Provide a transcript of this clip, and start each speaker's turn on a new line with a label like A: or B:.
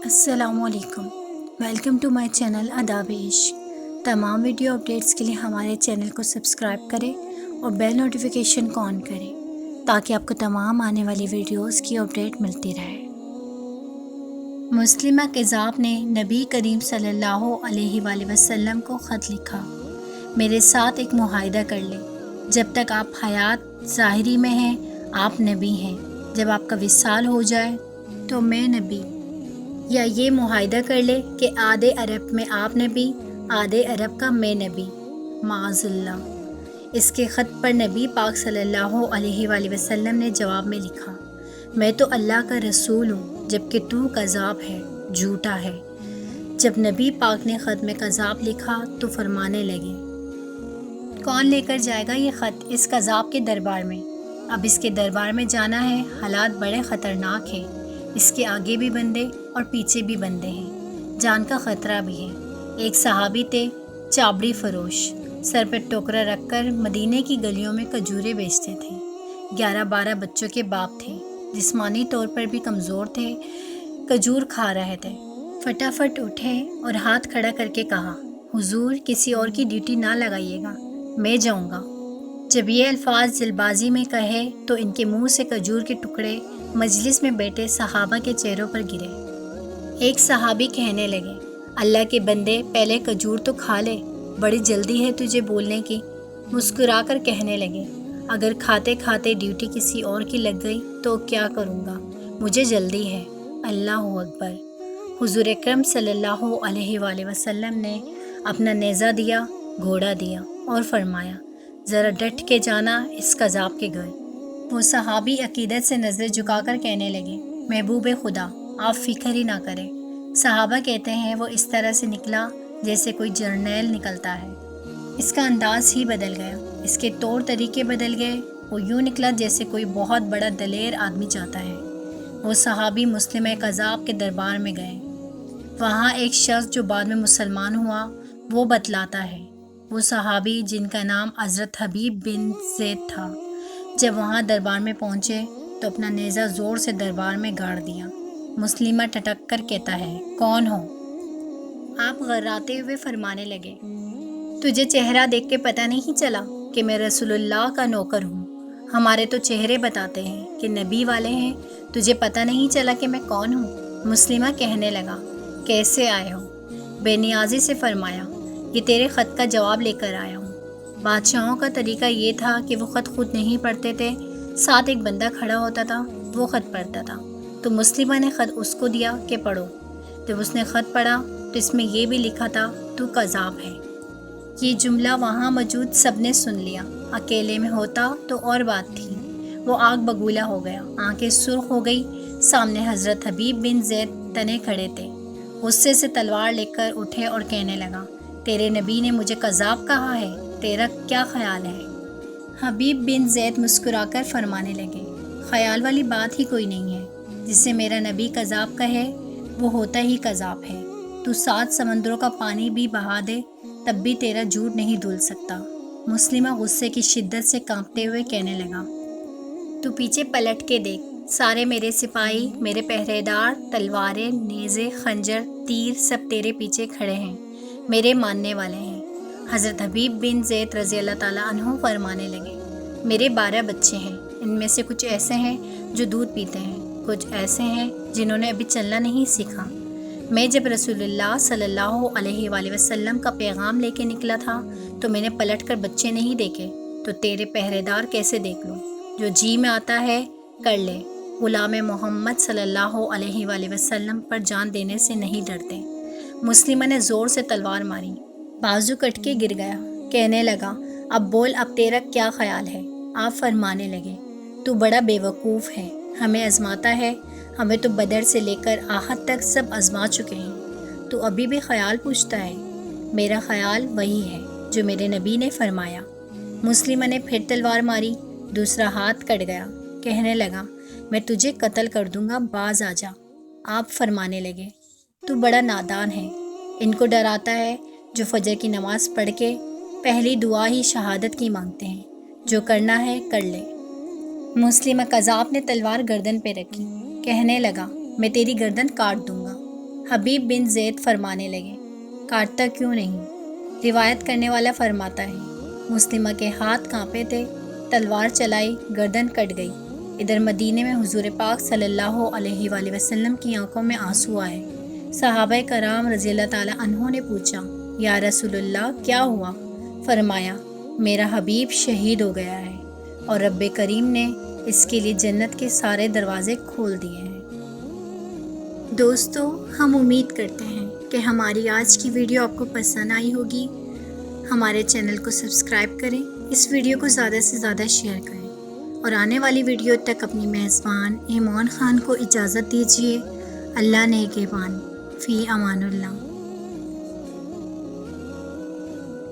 A: السلام علیکم، welcome to my channel آداب عشق۔ تمام ویڈیو اپڈیٹس کے لیے ہمارے چینل کو سبسکرائب کریں اور بیل نوٹیفیکیشن کو آن کریں تاکہ آپ کو تمام آنے والی ویڈیوز کی اپڈیٹ ملتی رہے۔ مسلمہ کذاب نے نبی کریم صلی اللہ علیہ وآلہ وسلم کو خط لکھا: میرے ساتھ ایک معاہدہ کر لیں، جب تک آپ حیات ظاہری میں ہیں آپ نبی ہیں، جب آپ کا وصال ہو جائے تو میں نبی، یا یہ معاہدہ کر لے کہ آدھے عرب میں آپ نبی، آدھے عرب کا میں نبی، معاذ اللہ۔ اس کے خط پر نبی پاک صلی اللہ علیہ وآلہ وسلم نے جواب میں لکھا: میں تو اللہ کا رسول ہوں، جبکہ تو کذاب ہے، جھوٹا ہے۔ جب نبی پاک نے خط میں کذاب لکھا تو فرمانے لگے: کون لے کر جائے گا یہ خط اس کذاب کے دربار میں؟ اب اس کے دربار میں جانا ہے، حالات بڑے خطرناک ہیں، اس کے آگے بھی بندے اور پیچھے بھی بندے ہیں، جان کا خطرہ بھی ہے۔ ایک صحابی تھے، چابڑی فروش، سر پر ٹوکرا رکھ کر مدینے کی گلیوں میں کھجوریں بیچتے تھے۔ 11-12 بچوں کے باپ تھے، جسمانی طور پر بھی کمزور تھے، کھجور کھا رہے تھے۔ فٹافٹ اٹھے اور ہاتھ کھڑا کر کے کہا: حضور، کسی اور کی ڈیوٹی نہ لگائیے گا، میں جاؤں گا۔ جب یہ الفاظ جلد بازی میں کہے تو ان کے منہ سے کھجور کے ٹکڑے مجلس میں بیٹھے صحابہ کے چہروں پر گرے۔ ایک صحابی کہنے لگے: اللہ کے بندے، پہلے کھجور تو کھا لے، بڑی جلدی ہے تجھے بولنے کی۔ مسکرا کر کہنے لگے: اگر کھاتے کھاتے ڈیوٹی کسی اور کی لگ گئی تو کیا کروں گا، مجھے جلدی ہے۔ اللہ اکبر۔ حضور اکرم صلی اللہ علیہ وآلہ وسلم نے اپنا نیزہ دیا، گھوڑا دیا اور فرمایا: ذرا ڈٹ کے جانا اس کذاب کے گھر۔ وہ صحابی عقیدت سے نظر جھکا کر کہنے لگے: محبوب خدا، آپ فکر ہی نہ کریں۔ صحابہ کہتے ہیں وہ اس طرح سے نکلا جیسے کوئی جرنیل نکلتا ہے۔ اس کا انداز ہی بدل گیا، اس کے طور طریقے بدل گئے، وہ یوں نکلا جیسے کوئی بہت بڑا دلیر آدمی جاتا ہے۔ وہ صحابی مسلمہ کذاب کے دربار میں گئے۔ وہاں ایک شخص جو بعد میں مسلمان ہوا وہ بتلاتا ہے، وہ صحابی جن کا نام حضرت حبیب بن زید تھا، جب وہاں دربار میں پہنچے تو اپنا نیزہ زور سے دربار میں گاڑ دیا۔ مسلمہ ٹٹک کر کہتا ہے: کون ہو؟ آپ غراتے ہوئے فرمانے لگے: تجھے چہرہ دیکھ کے پتہ نہیں چلا کہ میں رسول اللہ کا نوکر ہوں؟ ہمارے تو چہرے بتاتے ہیں کہ نبی والے ہیں، تجھے پتہ نہیں چلا کہ میں کون ہوں؟ مسلمہ کہنے لگا: کیسے آئے ہو؟ بے نیازی سے فرمایا: یہ تیرے خط کا جواب لے کر آیا ہوں۔ بادشاہوں کا طریقہ یہ تھا کہ وہ خط خود نہیں پڑھتے تھے، ساتھ ایک بندہ کھڑا ہوتا تھا، وہ خط پڑھتا تھا۔ تو مسلمہ نے خط اس کو دیا کہ پڑھو۔ جب اس نے خط پڑھا تو اس میں یہ بھی لکھا تھا: تو کذاب ہے۔ یہ جملہ وہاں موجود سب نے سن لیا۔ اکیلے میں ہوتا تو اور بات تھی، وہ آگ بگولا ہو گیا، آنکھیں سرخ ہو گئی۔ سامنے حضرت حبیب بن زید تنے کھڑے تھے، غصے سے تلوار لے کر اٹھے اور کہنے لگا: تیرے نبی نے مجھے کذاب کہا ہے، تیرا کیا خیال ہے؟ حبیب بن زید مسکرا کر فرمانے لگے: خیال والی بات ہی کوئی نہیں ہے، جسے میرا نبی کذاب کہے وہ ہوتا ہی کذاب ہے۔ تو 7 سمندروں کا پانی بھی بہا دے تب بھی تیرا جھوٹ نہیں دھل سکتا۔ مسلمہ غصے کی شدت سے کانپتے ہوئے کہنے لگا: تو پیچھے پلٹ کے دیکھ، سارے میرے سپاہی، میرے پہرے دار، تلواریں، نیزے، خنجر، تیر سب تیرے پیچھے کھڑے ہیں، میرے ماننے والے ہیں۔ حضرت حبیب بن زید رضی اللہ تعالیٰ عنہ فرمانے لگے: میرے 12 بچے ہیں، ان میں سے کچھ ایسے ہیں جو دودھ پیتے ہیں، کچھ ایسے ہیں جنہوں نے ابھی چلنا نہیں سیکھا۔ میں جب رسول اللہ صلی اللہ علیہ وآلہ وسلم کا پیغام لے کے نکلا تھا تو میں نے پلٹ کر بچے نہیں دیکھے، تو تیرے پہرے دار کیسے دیکھ لوں؟ جو جی میں آتا ہے کر لے۔ غلام محمد صلی اللہ علیہ وآلہ وسلم پر جان دینے سے نہیں ڈرتے۔ مسلمہ نے زور سے تلوار ماری، بازو کٹ کے گر گیا۔ کہنے لگا: اب بول، اب تیرا کیا خیال ہے؟ آپ فرمانے لگے: تو بڑا بے وقوف ہے، ہمیں آزماتا ہے، ہمیں تو بدر سے لے کر آحد تک سب آزما چکے ہیں، تو ابھی بھی خیال پوچھتا ہے؟ میرا خیال وہی ہے جو میرے نبی نے فرمایا۔ مسلمہ نے پھر تلوار ماری، دوسرا ہاتھ کٹ گیا۔ کہنے لگا: میں تجھے قتل کر دوں گا، باز آ جا۔ آپ فرمانے لگے: تو بڑا نادان ہے، ان کو ڈراتا ہے جو فجر کی نماز پڑھ کے پہلی دعا ہی شہادت کی مانگتے ہیں، جو کرنا ہے کر لے۔ مسلمہ کذاب نے تلوار گردن پہ رکھی، کہنے لگا: میں تیری گردن کاٹ دوں گا۔ حبیب بن زید فرمانے لگے، کاٹتا کیوں نہیں؟ روایت کرنے والا فرماتا ہے، مسلمہ کے ہاتھ کانپے تھے، تلوار چلائی، گردن کٹ گئی۔ ادھر مدینے میں حضور پاک صلی اللہ علیہ وآلہ وسلم کی آنکھوں میں آنسو آئے۔ صحابہ کرام رضی اللہ تعالیٰ عنہ نے پوچھا، یا رسول اللہ کیا ہوا؟ فرمایا، میرا حبیب شہید ہو گیا ہے اور رب کریم نے اس کے لیے جنت کے سارے دروازے کھول دیے ہیں۔ دوستو، ہم امید کرتے ہیں کہ ہماری آج کی ویڈیو آپ کو پسند آئی ہوگی۔ ہمارے چینل کو سبسکرائب کریں، اس ویڈیو کو زیادہ سے زیادہ شیئر کریں اور آنے والی ویڈیو تک اپنی میزبان ایمان خان کو اجازت دیجیے۔ اللہ نگہبان، فی امان اللہ۔